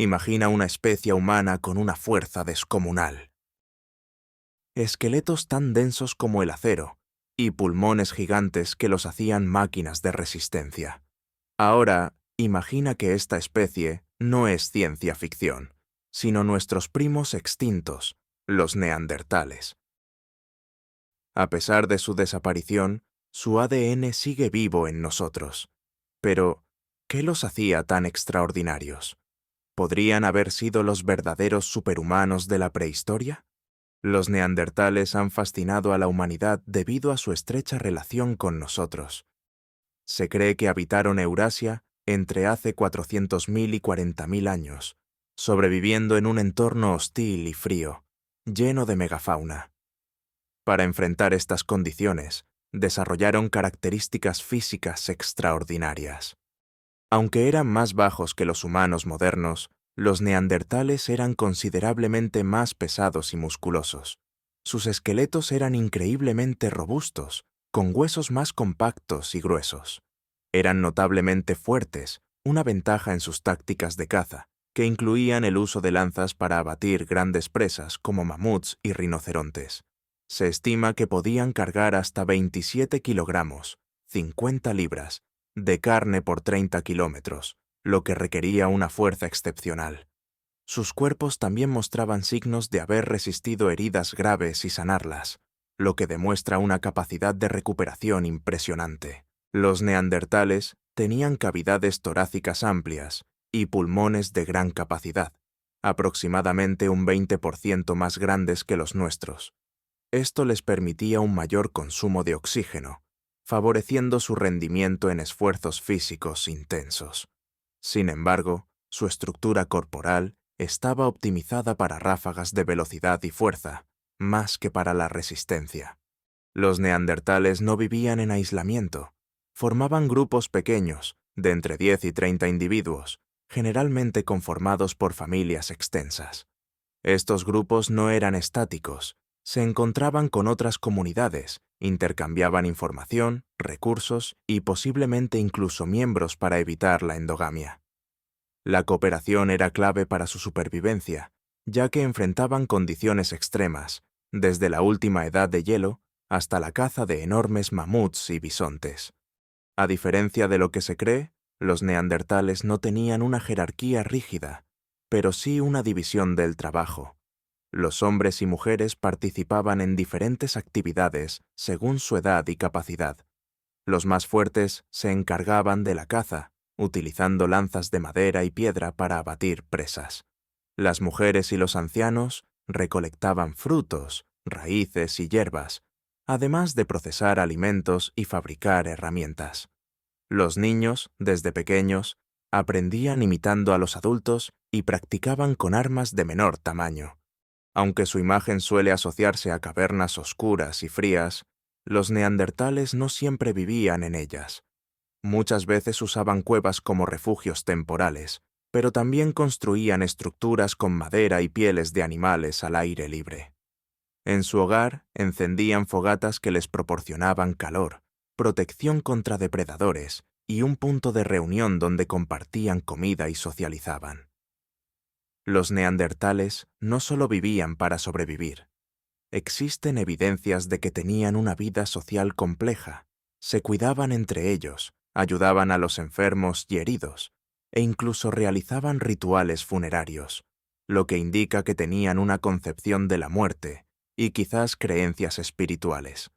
Imagina una especie humana con una fuerza descomunal. Esqueletos tan densos como el acero y pulmones gigantes que los hacían máquinas de resistencia. Ahora, imagina que esta especie no es ciencia ficción, sino nuestros primos extintos, los neandertales. A pesar de su desaparición, su ADN sigue vivo en nosotros. Pero, ¿qué los hacía tan extraordinarios? ¿Podrían haber sido los verdaderos superhumanos de la prehistoria? Los neandertales han fascinado a la humanidad debido a su estrecha relación con nosotros. Se cree que habitaron Eurasia entre hace 400.000 y 40.000 años, sobreviviendo en un entorno hostil y frío, lleno de megafauna. Para enfrentar estas condiciones, desarrollaron características físicas extraordinarias. Aunque eran más bajos que los humanos modernos, los neandertales eran considerablemente más pesados y musculosos. Sus esqueletos eran increíblemente robustos, con huesos más compactos y gruesos. Eran notablemente fuertes, una ventaja en sus tácticas de caza, que incluían el uso de lanzas para abatir grandes presas como mamuts y rinocerontes. Se estima que podían cargar hasta 27 kilogramos, 50 libras, de carne por 30 kilómetros, lo que requería una fuerza excepcional. Sus cuerpos también mostraban signos de haber resistido heridas graves y sanarlas, lo que demuestra una capacidad de recuperación impresionante. Los neandertales tenían cavidades torácicas amplias y pulmones de gran capacidad, aproximadamente un 20% más grandes que los nuestros. Esto les permitía un mayor consumo de oxígeno, favoreciendo su rendimiento en esfuerzos físicos intensos. Sin embargo, su estructura corporal estaba optimizada para ráfagas de velocidad y fuerza, más que para la resistencia. Los neandertales no vivían en aislamiento. Formaban grupos pequeños, de entre 10 y 30 individuos, generalmente conformados por familias extensas. Estos grupos no eran estáticos, se encontraban con otras comunidades, intercambiaban información, recursos y posiblemente incluso miembros para evitar la endogamia. La cooperación era clave para su supervivencia, ya que enfrentaban condiciones extremas, desde la última edad de hielo hasta la caza de enormes mamuts y bisontes. A diferencia de lo que se cree, los neandertales no tenían una jerarquía rígida, pero sí una división del trabajo. Los hombres y mujeres participaban en diferentes actividades según su edad y capacidad. Los más fuertes se encargaban de la caza, utilizando lanzas de madera y piedra para abatir presas. Las mujeres y los ancianos recolectaban frutos, raíces y hierbas, además de procesar alimentos y fabricar herramientas. Los niños, desde pequeños, aprendían imitando a los adultos y practicaban con armas de menor tamaño. Aunque su imagen suele asociarse a cavernas oscuras y frías, los neandertales no siempre vivían en ellas. Muchas veces usaban cuevas como refugios temporales, pero también construían estructuras con madera y pieles de animales al aire libre. En su hogar encendían fogatas que les proporcionaban calor, protección contra depredadores y un punto de reunión donde compartían comida y socializaban. Los neandertales no solo vivían para sobrevivir. Existen evidencias de que tenían una vida social compleja, se cuidaban entre ellos, ayudaban a los enfermos y heridos, e incluso realizaban rituales funerarios, lo que indica que tenían una concepción de la muerte y quizás creencias espirituales.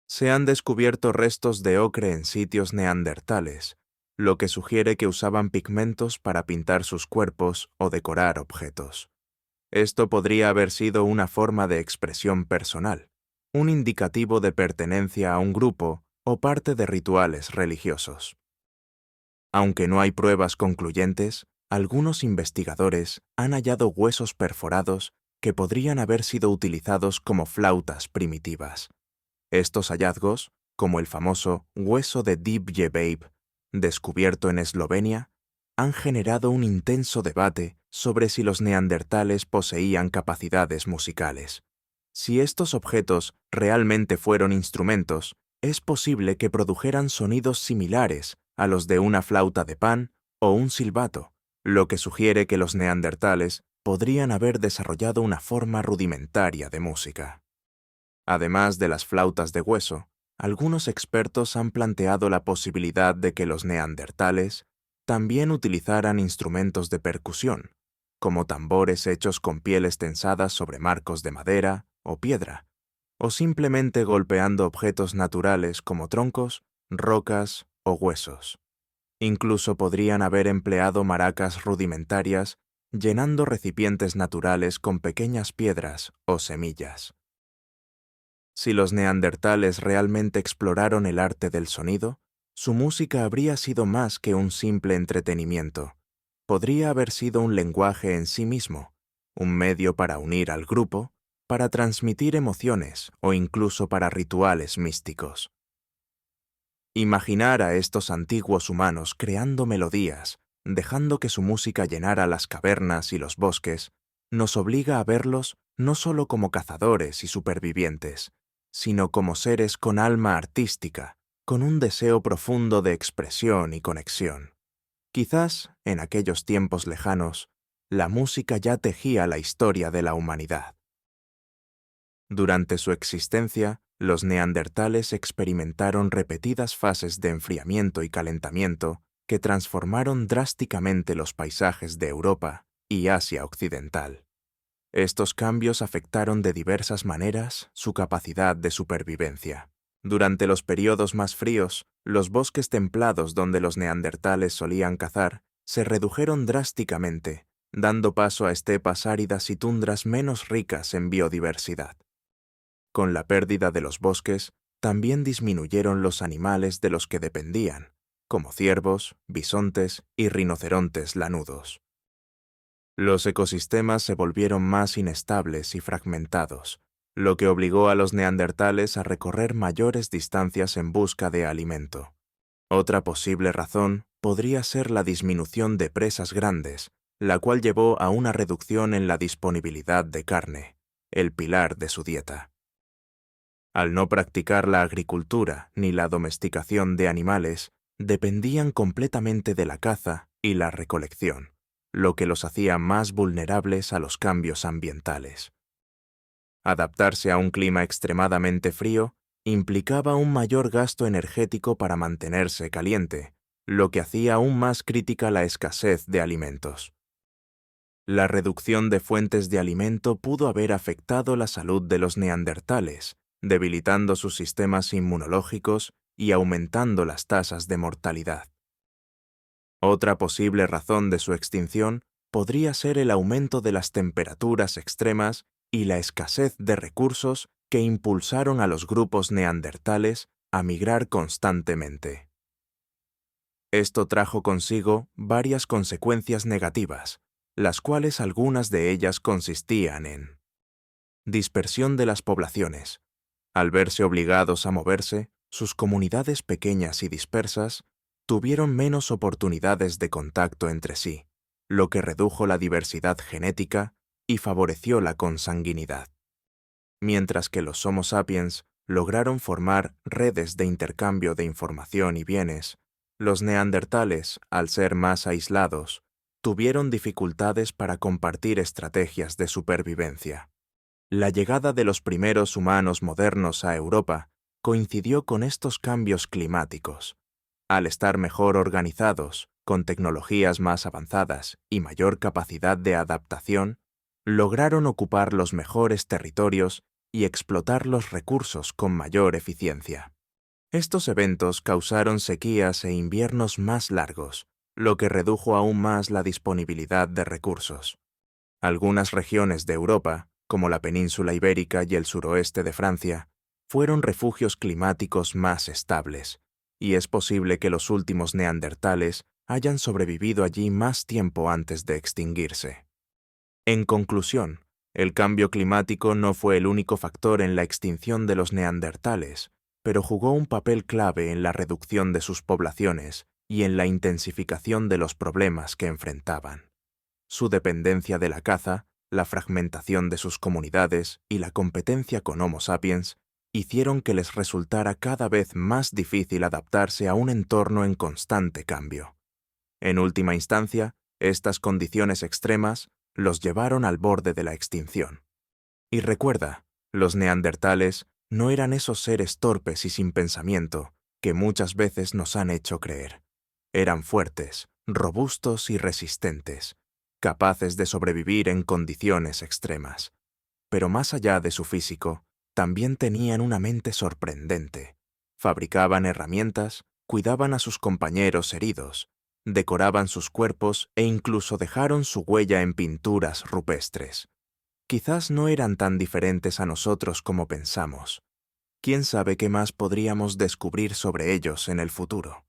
Se han descubierto restos de ocre en sitios neandertales, lo que sugiere que usaban pigmentos para pintar sus cuerpos o decorar objetos. Esto podría haber sido una forma de expresión personal, un indicativo de pertenencia a un grupo o parte de rituales religiosos. Aunque no hay pruebas concluyentes, algunos investigadores han hallado huesos perforados que podrían haber sido utilizados como flautas primitivas. Estos hallazgos, como el famoso hueso de Dibje descubierto en Eslovenia, han generado un intenso debate sobre si los neandertales poseían capacidades musicales. Si estos objetos realmente fueron instrumentos, es posible que produjeran sonidos similares a los de una flauta de pan o un silbato, lo que sugiere que los neandertales podrían haber desarrollado una forma rudimentaria de música. Además de las flautas de hueso, algunos expertos han planteado la posibilidad de que los neandertales también utilizaran instrumentos de percusión, como tambores hechos con pieles tensadas sobre marcos de madera o piedra, o simplemente golpeando objetos naturales como troncos, rocas o huesos. Incluso podrían haber empleado maracas rudimentarias llenando recipientes naturales con pequeñas piedras o semillas. Si los neandertales realmente exploraron el arte del sonido, su música habría sido más que un simple entretenimiento. Podría haber sido un lenguaje en sí mismo, un medio para unir al grupo, para transmitir emociones o incluso para rituales místicos. Imaginar a estos antiguos humanos creando melodías, dejando que su música llenara las cavernas y los bosques, nos obliga a verlos no solo como cazadores y supervivientes, sino como seres con alma artística, con un deseo profundo de expresión y conexión. Quizás, en aquellos tiempos lejanos, la música ya tejía la historia de la humanidad. Durante su existencia, los neandertales experimentaron repetidas fases de enfriamiento y calentamiento que transformaron drásticamente los paisajes de Europa y Asia Occidental. Estos cambios afectaron de diversas maneras su capacidad de supervivencia. Durante los periodos más fríos, los bosques templados donde los neandertales solían cazar se redujeron drásticamente, dando paso a estepas áridas y tundras menos ricas en biodiversidad. Con la pérdida de los bosques, también disminuyeron los animales de los que dependían, como ciervos, bisontes y rinocerontes lanudos. Los ecosistemas se volvieron más inestables y fragmentados, lo que obligó a los neandertales a recorrer mayores distancias en busca de alimento. Otra posible razón podría ser la disminución de presas grandes, la cual llevó a una reducción en la disponibilidad de carne, el pilar de su dieta. Al no practicar la agricultura ni la domesticación de animales, dependían completamente de la caza y la recolección, lo que los hacía más vulnerables a los cambios ambientales. Adaptarse a un clima extremadamente frío implicaba un mayor gasto energético para mantenerse caliente, lo que hacía aún más crítica la escasez de alimentos. La reducción de fuentes de alimento pudo haber afectado la salud de los neandertales, debilitando sus sistemas inmunológicos y aumentando las tasas de mortalidad. Otra posible razón de su extinción podría ser el aumento de las temperaturas extremas y la escasez de recursos que impulsaron a los grupos neandertales a migrar constantemente. Esto trajo consigo varias consecuencias negativas, las cuales algunas de ellas consistían en dispersión de las poblaciones. Al verse obligados a moverse, sus comunidades pequeñas y dispersas tuvieron menos oportunidades de contacto entre sí, lo que redujo la diversidad genética y favoreció la consanguinidad. Mientras que los Homo sapiens lograron formar redes de intercambio de información y bienes, los neandertales, al ser más aislados, tuvieron dificultades para compartir estrategias de supervivencia. La llegada de los primeros humanos modernos a Europa coincidió con estos cambios climáticos. Al estar mejor organizados, con tecnologías más avanzadas y mayor capacidad de adaptación, lograron ocupar los mejores territorios y explotar los recursos con mayor eficiencia. Estos eventos causaron sequías e inviernos más largos, lo que redujo aún más la disponibilidad de recursos. Algunas regiones de Europa, como la península ibérica y el suroeste de Francia, fueron refugios climáticos más estables, y es posible que los últimos neandertales hayan sobrevivido allí más tiempo antes de extinguirse. En conclusión, el cambio climático no fue el único factor en la extinción de los neandertales, pero jugó un papel clave en la reducción de sus poblaciones y en la intensificación de los problemas que enfrentaban. Su dependencia de la caza, la fragmentación de sus comunidades y la competencia con Homo sapiens hicieron que les resultara cada vez más difícil adaptarse a un entorno en constante cambio. En última instancia, Estas condiciones extremas los llevaron al borde de la extinción. Y recuerda, los neandertales no eran esos seres torpes y sin pensamiento que muchas veces nos han hecho creer. Eran fuertes, robustos y resistentes, capaces de sobrevivir en condiciones extremas. Pero más allá de su físico, también tenían una mente sorprendente. Fabricaban herramientas, cuidaban a sus compañeros heridos, decoraban sus cuerpos e incluso dejaron su huella en pinturas rupestres. Quizás no eran tan diferentes a nosotros como pensamos. ¿Quién sabe qué más podríamos descubrir sobre ellos en el futuro?